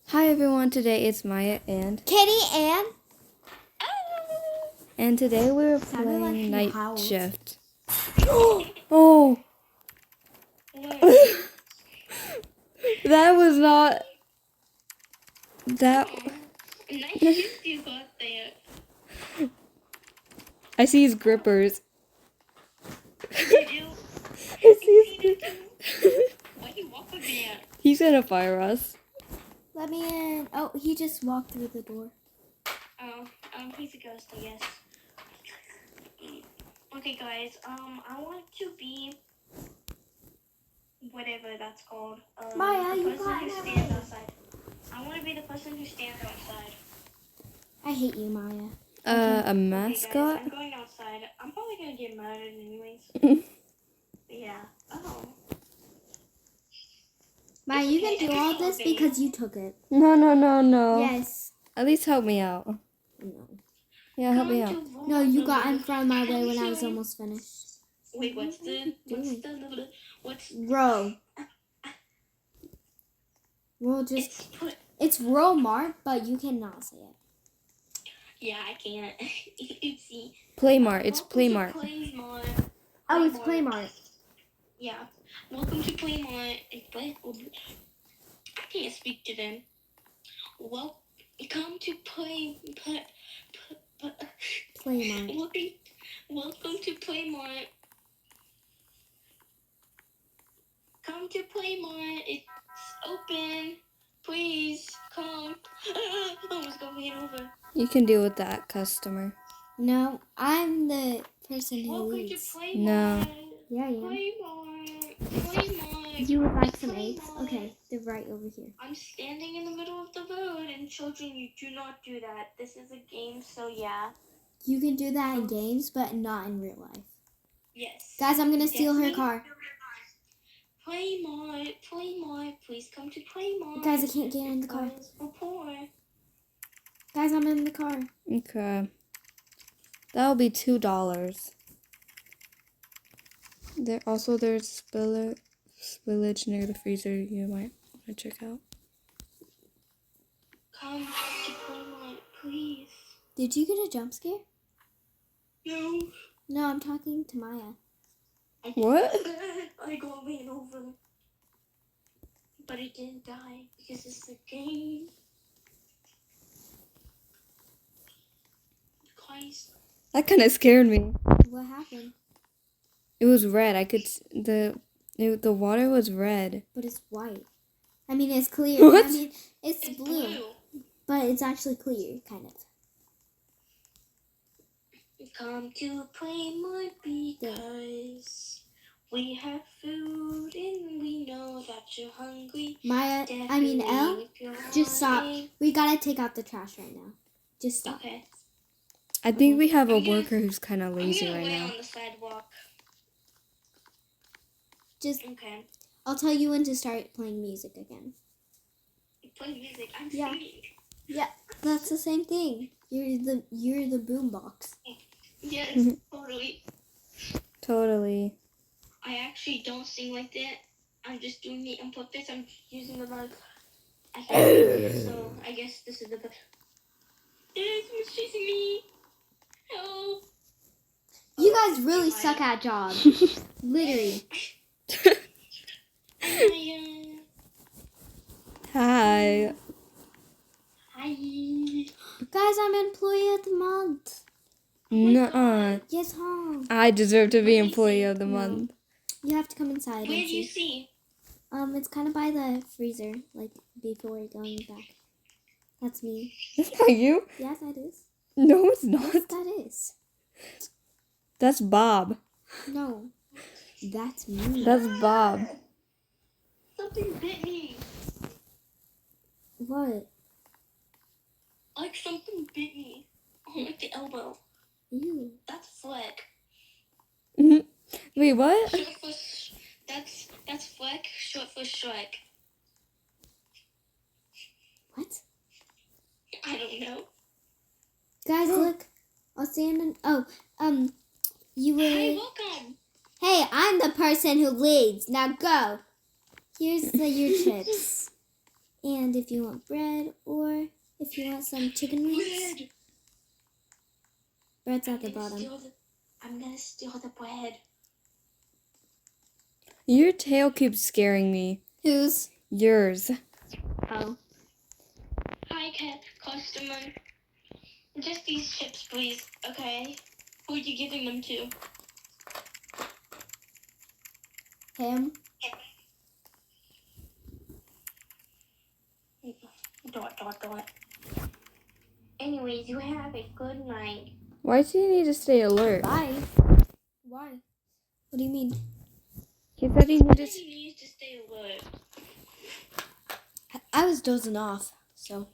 Hi everyone, today it's Maya and Kitty and today we're Sounded like playing you night howled. shift. Oh, that was not that. Nice shift you got there. I see his grippers. Did you? I see his See that grippers. too? Why you walk over there? He's gonna fire us. let me in. Oh, he just walked through the door. Oh, he's a ghost, I guess. Okay, guys. I want to be whatever that's called. Maya, the you person got who it. stands outside. I want to be the person who stands outside. I hate you, Maya. A Okay, guys, mascot. I'm going outside. I'm probably gonna get murdered anyways. Yeah. Oh. Maya, you can do all this because you took it. No. Yes. At least help me out. No. Yeah, help me out. No, you got in front of my way when I was almost finished. Wait, what's Row. We'll just. It's row mart, but you cannot say it. Yeah, I can't. Oopsie. Playmart. It's Playmart. Oh, it's Playmart. Yeah. Welcome to Playmart. I can't speak to them. Welcome to Playmart. Welcome to Playmart. Come to Playmart. It's open. Please come. Almost got me over. You can deal with that, customer. No, I'm the person who Welcome leads. to Playmart. No. Yeah, I am. Playmart. You would like some eggs? Okay, they're right over here. I'm standing in the middle of the road, and children, you do not do that. This is a game, so yeah. You can do that in games, but not in real life. Yes. Guys, I'm gonna steal her Definitely. car. Playmart, please come to Playmart. Guys, I can't get in the car. We're poor. Guys, I'm in the car. Okay. That'll be $2. There's spillage near the freezer you might want to check out. Come to Playmart, please. Did you get a jump scare? No. No, I'm talking to Maya. What? I got ran over. But I didn't die because it's a game. Guys. That kind of scared me. What happened? It was red. The water was red. But it's white. I mean, it's clear. What? I mean, it's blue. But it's actually clear, kind of. Come to Playmart because we have food and we know that you're hungry. Maya, I mean, Elle, just stop. We gotta take out the trash right now. Just stop. Okay. I think we have a worker who's kind of lazy I'm gonna right lay now. on the sidewalk. Just, Okay. I'll tell you when to start playing music again. Play music. I'm Yeah. singing. Yeah, that's the same thing. You're the boombox. Yes, totally. Totally. I actually don't sing like that. I'm just doing it on purpose. I'm using the mic. I can't so I guess this is the best. Someone's chasing me. Help. You guys really suck at jobs. Literally. Hi. Hi. Guys, I'm employee of the month. Nuh-uh. Yes, home. I deserve to be Where is employee he? of the No. month. You have to come inside Where and do you see. see? It's kind of by the freezer, like before going back. That's me. That's not you. Yes, that is. No, it's not. Yes, that is. That's Bob. No, that's me. That's Bob. Something bit me. What? Like something bit me. On like the elbow. Ew. That's Fleck. Wait, what? Short for that's Fleck, short for Shrek. What? I don't know. Guys, look. I'll stand in. Oh, you will. Hey, welcome. Hey, I'm the person who leads. Now go. Here's your chips. And and if you want bread or if you want some chicken wings. Bread. Bread's at the bottom. I'm gonna steal the bread. Your tail keeps scaring me. Whose? Yours. Oh. Hi, customer. Just these chips, please. Okay. Who are you giving them to? Him? Dot. Anyways, you have a good night. Why do you need to stay alert? Bye. Why? What do you mean? He said he needed He needs to stay alert. I was dozing off, so.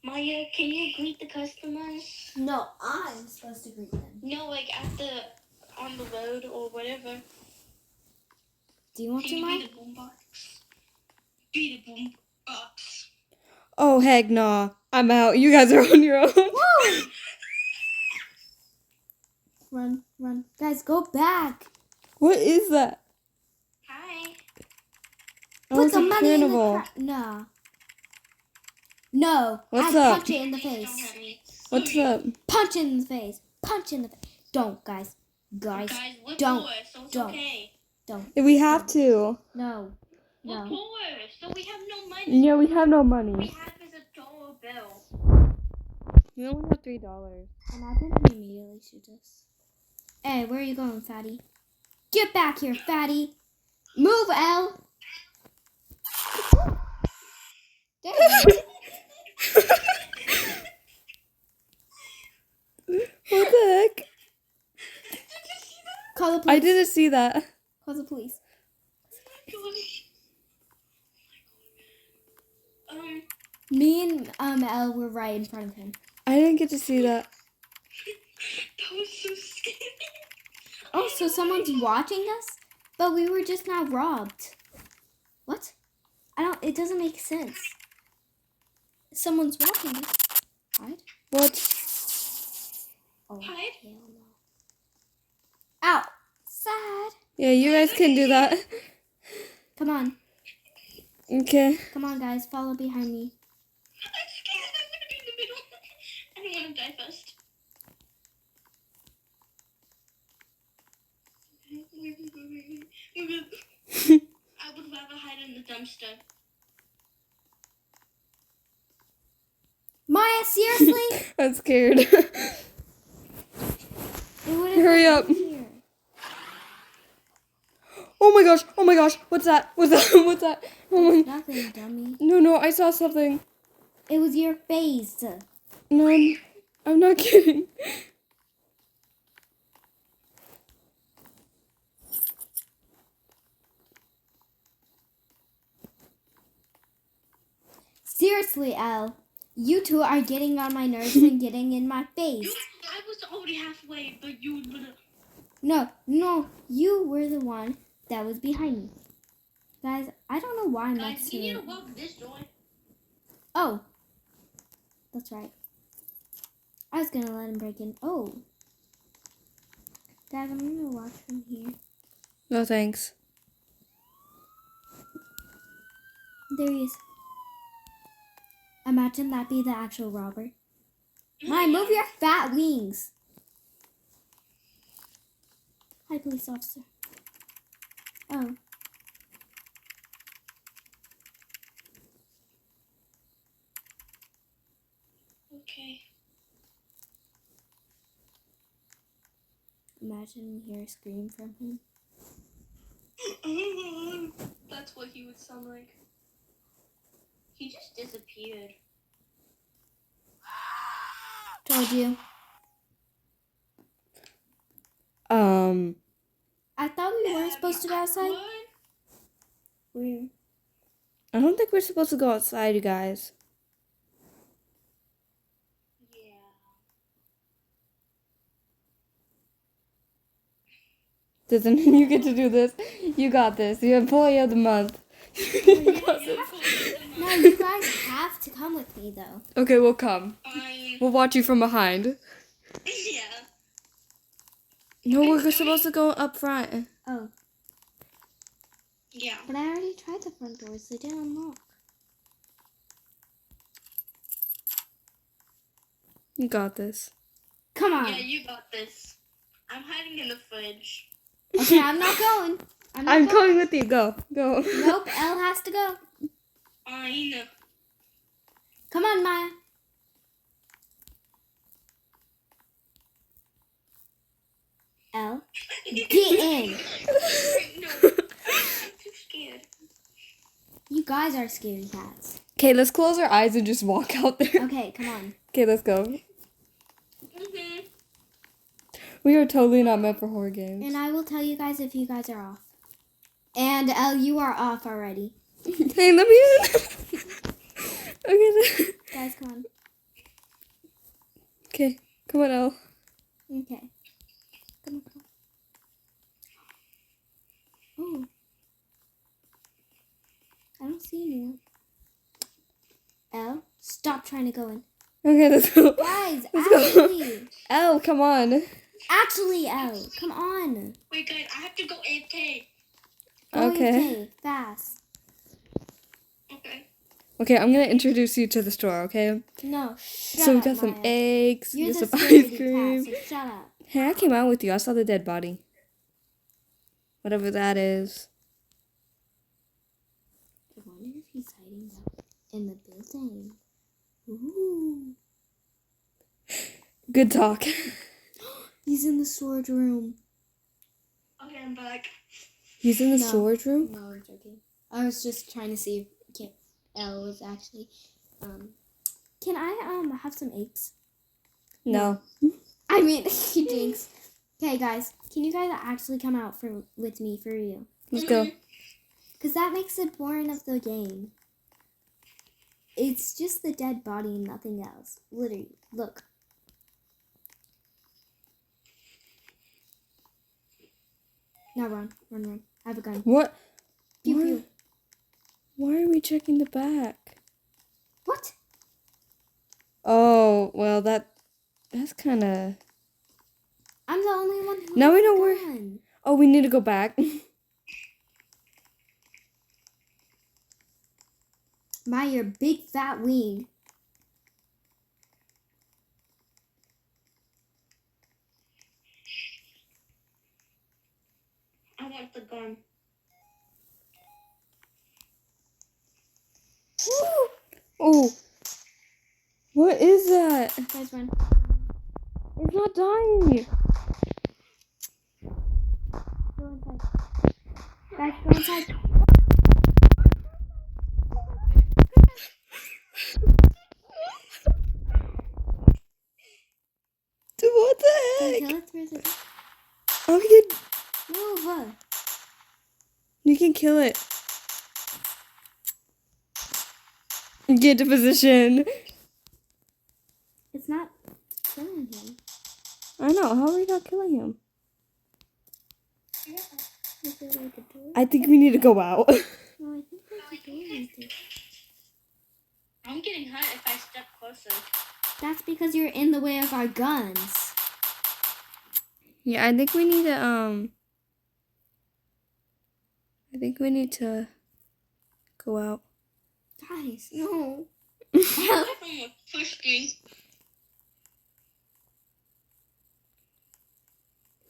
Maya, can you greet the customers? No, I'm supposed to greet them. No, like on the road or whatever. Do you want Can to, you Mike? be the boombox? Be the boombox. Oh, heck nah. I'm out. You guys are on your own. Woo! Run. Guys, go back. What is that? Hi. Oh, Put it's the a money in the carnival. No. No. What's I up? punch it in the Don't face. hurt me. What's up? Punch it in the face. Punch it in the face. Don't, guys. Guys, we're don't. poor, so it's Don't. okay. Don't. We have to. No. We're No. poor, so we have no money. Yeah, we have no All we money. have is $1 bill. We only have $3. Imagine he immediately shoots us. Hey, where are you going, fatty? Get back here, fatty. Move, L. Damn. What the heck? Call the police. I didn't see that. Call the police. Me and Elle were right in front of him. I didn't get to see that. That was so scary. Oh, so someone's watching us? But we were just not robbed. What? It doesn't make sense. Someone's watching us. Hide? What? Oh, Hide? hell no. Ow! Sad. Yeah, you guys can do that. Come on. Okay. Come on, guys. Follow behind me. I'm scared. I'm gonna be in the middle. I don't want to die first. I would rather hide in the dumpster. Maya, seriously? I'm scared. It would've Hurry been up. easier. Oh my gosh. Oh my gosh. What's that? What's that? What's that? Oh my. Nothing, dummy. No, I saw something. It was your face. No, I'm not kidding. Seriously, Elle. You two are getting on my nerves and getting in my face. I was already halfway, but you would have. No, you were the one that was behind me. Guys, I don't know why I'm not Guys, you need seeing. to lock this door. Oh, that's right. I was gonna let him break in. Oh, guys, I'm gonna watch from here. No thanks. There he is. Imagine that be the actual robber. Maya, move your fat wings. Hi, police officer. Oh. Okay. Imagine we hear a scream from him. That's what he would sound like. He just disappeared. Told you. I thought we weren't supposed to go outside. What? Weird. I don't think we're supposed to go outside, you guys. Yeah. Doesn't you get to do this? You got this. You're employee of the month. No, you guys have to come with me, though. Okay, we'll come. Fine. We'll watch you from behind. Yeah. No, we're supposed to go up front. Oh, Yeah. but I already tried the front doors. They didn't unlock. You got this. Come on. Yeah, you got this. I'm hiding in the fridge. Okay, I'm not going. I'm going with you. Go. Go. Nope, Elle has to go. Fine. Come on, Maya. Elle, get in. No, I'm too scared. You guys are scaredy cats. Okay, let's close our eyes and just walk out there. Okay, come on. Okay, let's go. Mm-hmm. We are totally not meant for horror games. And I will tell you guys if you guys are off. And Elle, you are off already. Hey, let me in. Okay. Guys, come on. Okay, come on, Elle. Okay. Come on. Oh. I don't see anyone. Elle, stop trying to go in. Okay, let's go. Guys, Let's go. actually. Elle, come on. Actually, Elle, come on. Wait, guys, I have to go AFK. Go Okay. AFK, fast. Okay. Okay, I'm gonna introduce you to the store, okay? No, shut So we up, got some Maya. eggs, You're some the ice scaredy cream. cat, so shut up. Hey, I came out with you. I saw the dead body. Whatever that is. I wonder if he's hiding out in the building. Ooh. Good talk. He's in the storage room. Okay, I'm back. He's in the No. storage room? No, I'm joking. I was just trying to see if Elle was actually. Can I have some eggs? No. I mean, you jinx. Okay, guys, can you guys actually come out with me for real? Let's go. Because that makes it boring of the game. It's just the dead body and nothing else. Literally, look. Now run. I have a gun. What? Pew Why- pew. Why are we checking the back? What? Oh, well, that's kind of... I'm the only one who Now has we know a where- gun. Oh, we need to go back. My, your big fat wing. I want the gun. Oh. What is that? Guys, run. It's not dying. Go inside. Guys, go inside. Dude, what the Can you heck? kill it? Where is it? Oh, Move. you can kill it. Get to position. It's not killing him. I know. How are we not killing him? Is there like a door? I think we need to go out. No, I think there's a door right there. I'm getting hurt if I step closer. That's because you're in the way of our guns. Yeah, I think we need to go out. Guys, no. I'm a pushing.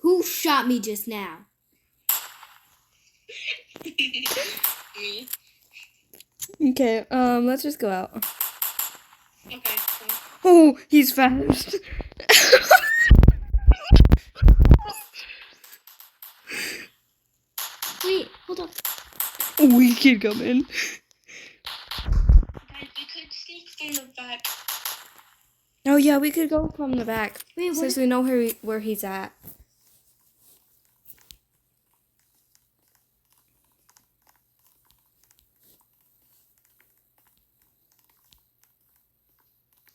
Who shot me just now? Me. Okay, let's just go out. Okay. So. Oh, he's fast. Wait, hold up. We can come in. Guys, we could sneak from the back. Oh yeah, we could go from the back Wait, what? since we know where he's at.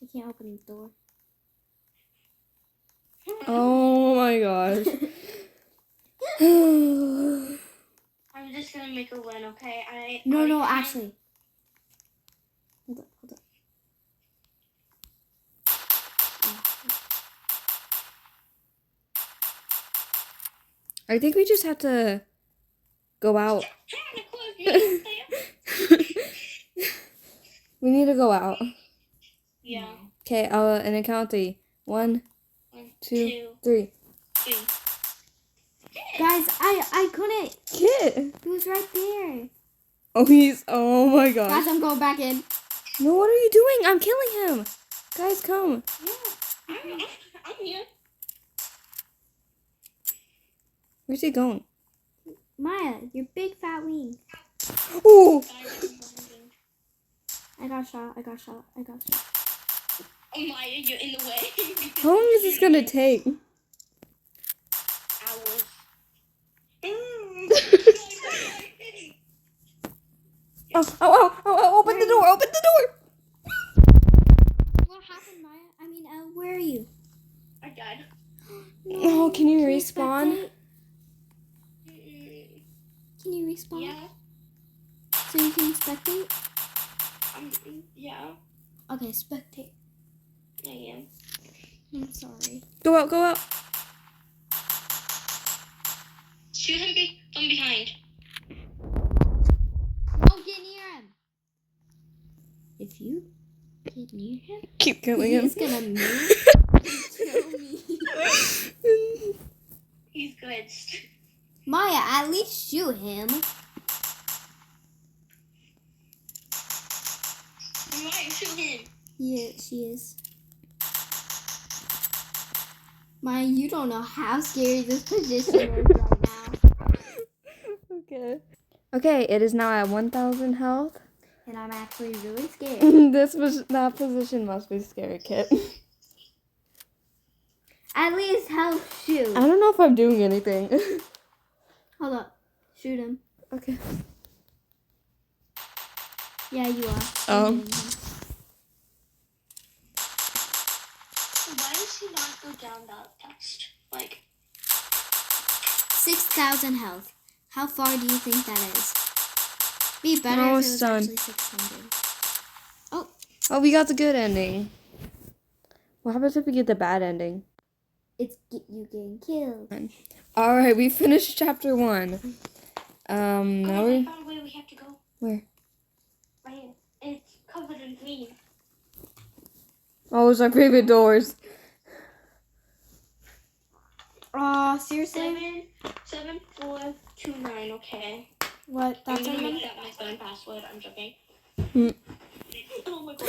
I can't open the door. Oh my gosh. I'm just gonna make a run, okay? No, actually. Hold up. I think we just have to go out. Trying to close me up there. We need to go out. Yeah. Okay, and a count 3. 1, 2, 3. 3. Guys, I couldn't. Kit! He was right there. Oh my Guys, gosh. I'm going back in. No, what are you doing? I'm killing him. Guys, come. Yeah, I'm here. Where's he going? Maya, your big fat wing. Ooh! I got shot. Oh Maya, you're in the way. How long is this gonna take? Hours. Oh, open the door, open the door! What happened, Maya? I mean, where are you? I died. Oh, can you respawn? spectate? Can you respawn? Yeah. So you can spectate? Yeah. Okay, spectate. I am. I'm sorry. Go out. Shoot him from behind. Don't get near him. If you get near him, Keep killing him. he's gonna move and kill me. He's glitched. Maya, at least shoot him. Maya, shoot him. Yeah, she is. Maya, you don't know how scary this position is right now. Okay, it is now at 1,000 health. And I'm actually really scared. That position must be scary, Kit. At least help shoot. I don't know if I'm doing anything. Hold up. Shoot him. Okay. Yeah, you are. Oh. Why does he not go down that fast? Like, 6,000 health. How far do you think that is? Be better if it Almost was done. actually 600. Oh, we got the good ending. What happens if we get the bad ending? It's you getting killed. All right, we finished chapter 1. Now I we found where we have to go. where? Right here. It's covered in green. Oh, it's our favorite doors. Seriously? 77429. Okay. What? I'm That's gonna our make that my phone password. I'm joking. Hmm. Oh my god.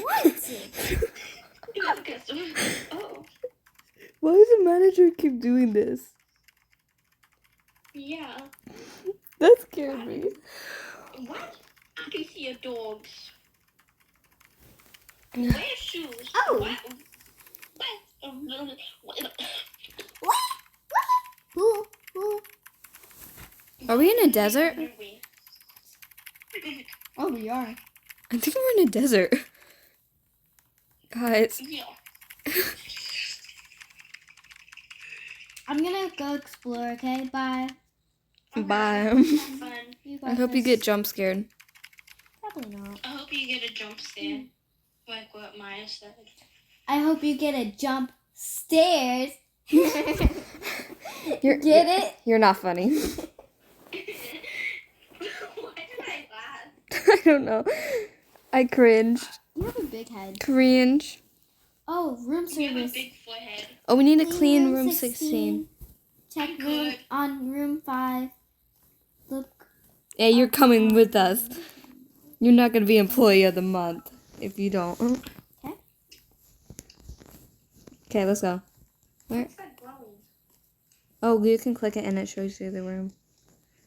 What? That's a customer. Oh. Why does the manager keep doing this? Yeah. That scared me. What? I can see your dogs. Wear shoes. Oh. What? Who? Are we in a desert? Oh, we are. I think we're in a desert. Guys. Yeah. I'm gonna go explore, okay? Bye. Bye. Have fun. You I hope you get jump scared. Probably not. I hope you get a jump scare. Like what Maya said. I hope you get a jump stairs. Get it? You're not funny. Why did I laugh? I don't know. I cringed. You have a big head. Cringe. Oh, room You have a service. big forehead. Oh, we need to clean room 16. Check I'm room good. on room 5. Look. Yeah, you're coming with us. You're not going to be employee of the month if you don't. Okay. Okay, let's go. Where? What's that glowing? Oh, you can click it and it shows you the room.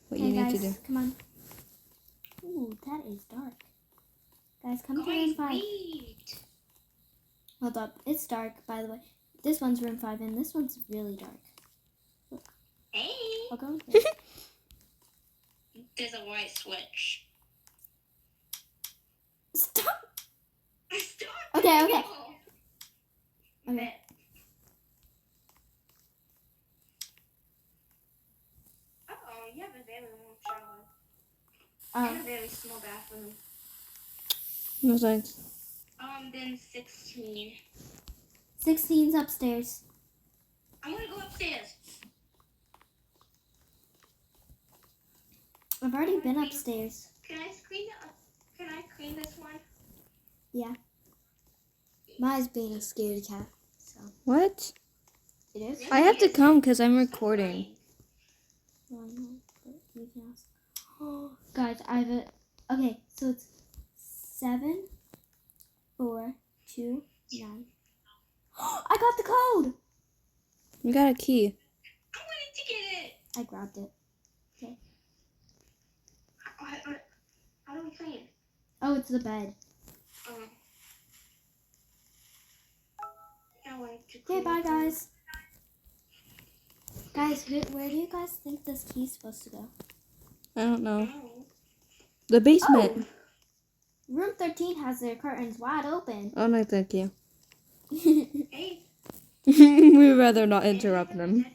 What you Okay, need guys, to do. come on. Ooh, that is dark. Guys, come to Guys, room 5. wait. Hold up. It's dark, by the way. This one's room 5, and this one's really dark. Hey. I'll go in here. There's a white switch. Stop. Stop. Okay. Okay. Okay. Uh-oh, you have a very long shower. And a Um, very small bathroom. No thanks. Then 16. 16's upstairs. I'm gonna go upstairs. I've already been upstairs. Can I clean this one? Yeah. Maya's being a scaredy cat. So What? it is. I have to come because I'm recording. Well, I know, but you can ask. Oh, guys, I have it. Okay, so it's 7, 4, 2, 9. I got the code. You got a key. I wanted to get it. I grabbed it. Okay. How do we play it? Oh, it's the bed. Okay, bye, guys. Guys, where do you guys think this key's supposed to go? I don't know. The basement. Room 13 has their curtains wide open. Oh no, thank you. Hey. We'd rather not interrupt them.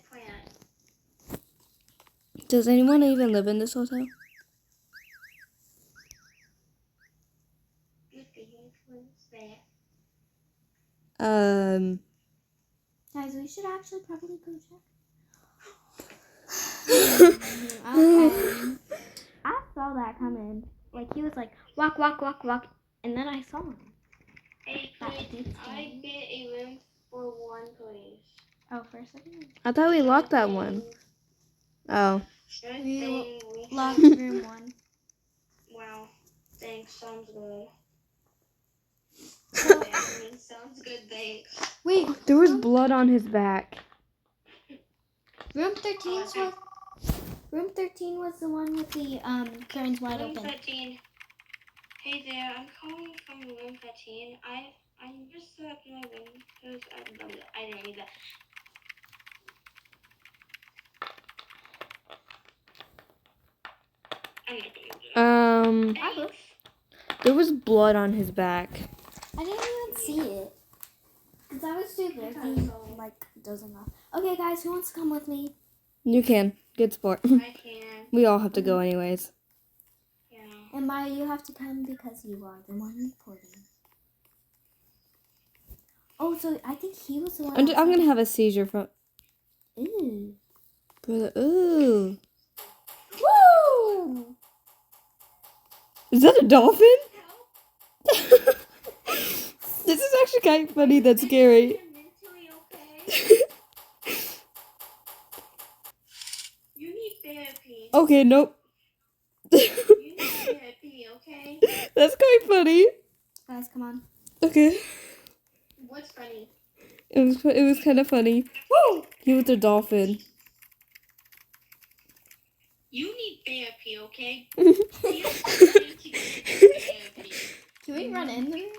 Does anyone even live in this hotel? Guys, we should actually probably go check. Okay. I saw that coming. Like, he was like, walk, walk, walk, walk. And then I saw him. Hey, could I get a room for 1, please? Oh, for a second. I thought we locked that one. Oh. We locked room 1. Wow. Thanks. Sounds good. So, Sounds good, thanks. wait, There was blood on his back. room 13 was the one with the curtains wide Room open. 13. Hey there, I'm calling from room 13. I just set up my room because I didn't need that. I'm not gonna do that. Thanks. There was blood on his back. I didn't even see it. Because I was too busy, like, dozing off. Okay, guys, who wants to come with me? You can. Good sport. I can. We all have to go anyways. Yeah. And Maya, you have to come because you are the one reporting. Oh, so I think he was the one. I'm going to have a seizure from... Ooh. Brother, ooh. Woo! Is that a dolphin? This is actually kind of funny. That's scary. Mentally okay? You need therapy. Okay, nope. You need therapy, okay? That's quite funny. Guys, come on. Okay. What's funny? It was kind of funny. Woo! He was a dolphin. You need therapy, okay? Can we run in there?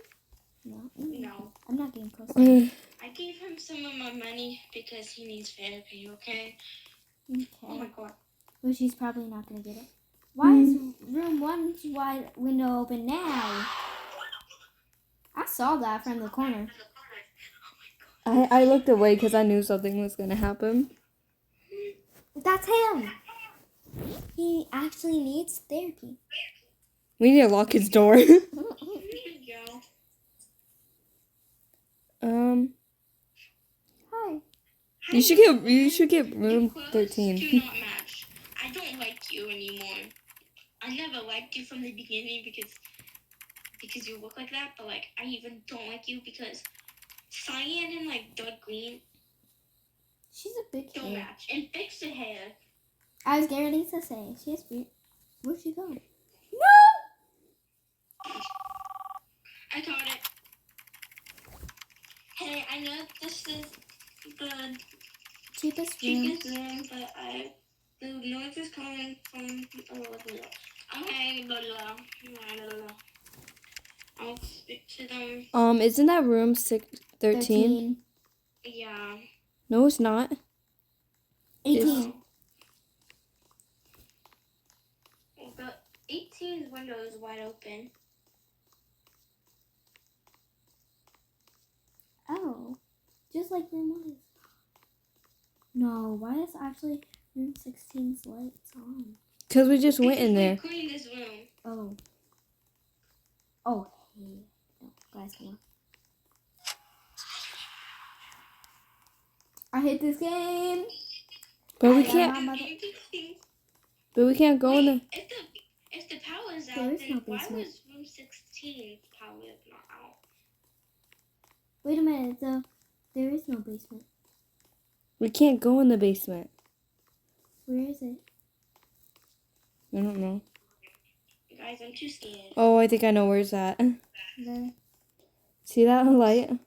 No. No. I'm not getting close. I gave him some of my money because he needs therapy, okay? Okay. Oh my god. Which he's probably not going to get it. Why is room 1's wide window open now? I saw that from the corner. I looked away because I knew something was going to happen. That's him. He actually needs therapy. We need to lock his door. Here you go. Hi. You should get room Clothes 13. do not match. I don't like you anymore. I never liked you from the beginning because you look like that, but like I even don't like you because cyan and like dark green She's a big don't kid. match. And fix the hair. I was getting ready to say, she has weird. Where'd she go? I caught it. Hey, I know this is the Cheapest room. cheapest room, but the noise is coming from okay, blah blah. I'll speak to them. Isn't that room 13? Yeah. No, it's not. 18. The 18's window is wide open. Oh. Just like room 1. No, why is actually room 16's lights on? Because we just went in there. Clean this room. Oh. Oh, hey. No, guys, come on. I hate this game. But we can't. But we can't go in the. If the power's There out, is then no why basement. was room 16's power not out? Wait a minute, there is no basement. We can't go in the basement. Where is it? I don't know. Guys, I'm too scared. Oh, I think I know where it's at. There. See that light?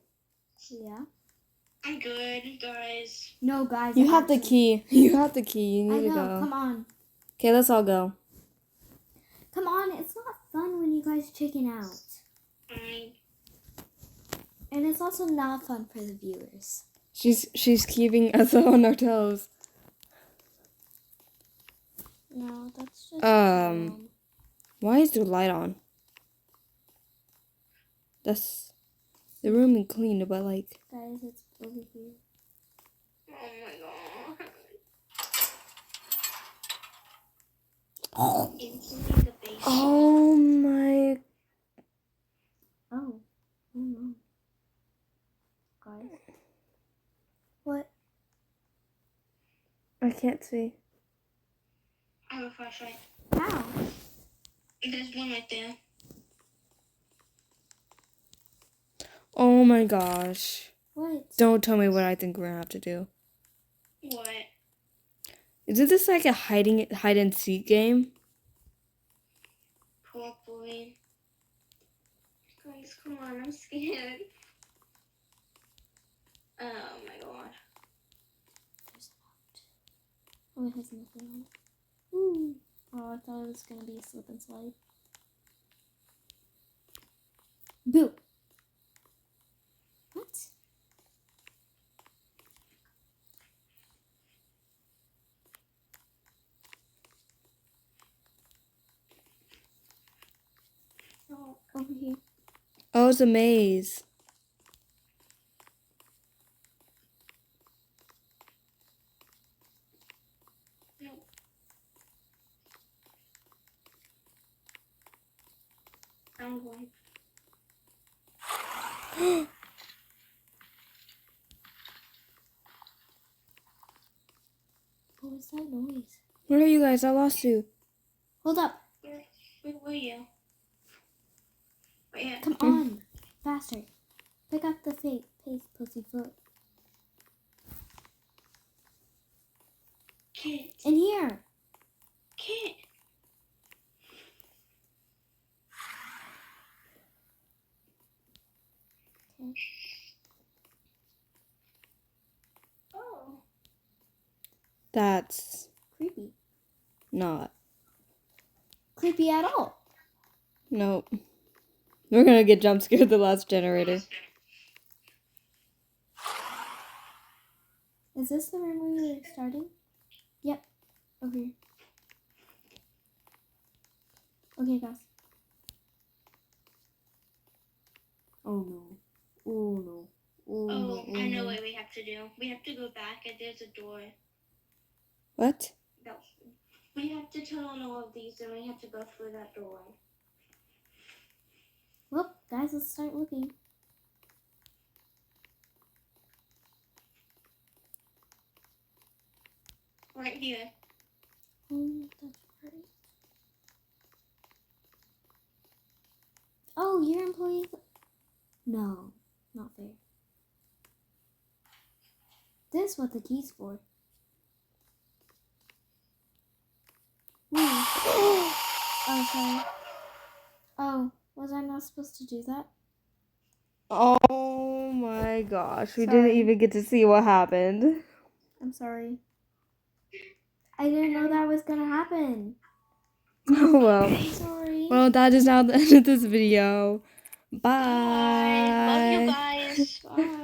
Yeah. I'm good, guys. No, guys. You have the actually- key. You have the key. You I need to know. go. Come on. Okay, let's all go. Come on. It's not fun when you guys chicken out. Fine. And it's also not fun for the viewers. She's keeping us on our toes. No, that's just Why is the light on? That's the room is clean, but like. guys, it's over here. Oh my god. Instantly the basement. Oh my. Oh. Oh no. Guys. What? I can't see. I have a flashlight. How? There's one right there. Oh my gosh. What? Don't tell me what I think we're gonna have to do. What? Isn't this like a hide and seek game? Probably. Guys, come on, I'm scared. Oh my god. There's not. Oh, it has nothing on it. Ooh. Oh, I thought it was gonna be a slip and slide. Boo. What? Oh, over here. Oh, it's a maze. No. I'm going. What was that noise? Where are you guys? I lost you. Hold up. Where were you? Right here. Come on. Faster. Pick up the pace, pussyfoot. Kid. In here. Kid. Okay. Oh. That's Creepy. not. Creepy at all. Nope. We're gonna get jump scared at the last generator. Is this the room we were starting? Yep. Over here. Okay, guys. Oh no. Oh no. Oh no. Oh, I know what we have to do. We have to go back and there's a door. What? No. We have to turn on all of these and we have to go through that door. Well, guys, let's start looking. Right here. That's right. Oh, your employees? No, not fair. This is what the key's for. Ooh. Oh, sorry. Oh, was I not supposed to do that? Oh my gosh. We didn't Sorry. even get to see what happened. I'm sorry. I didn't know that was gonna happen. Oh well. I'm sorry. Well, that is now the end of this video. Bye. Bye. Love you guys. Bye.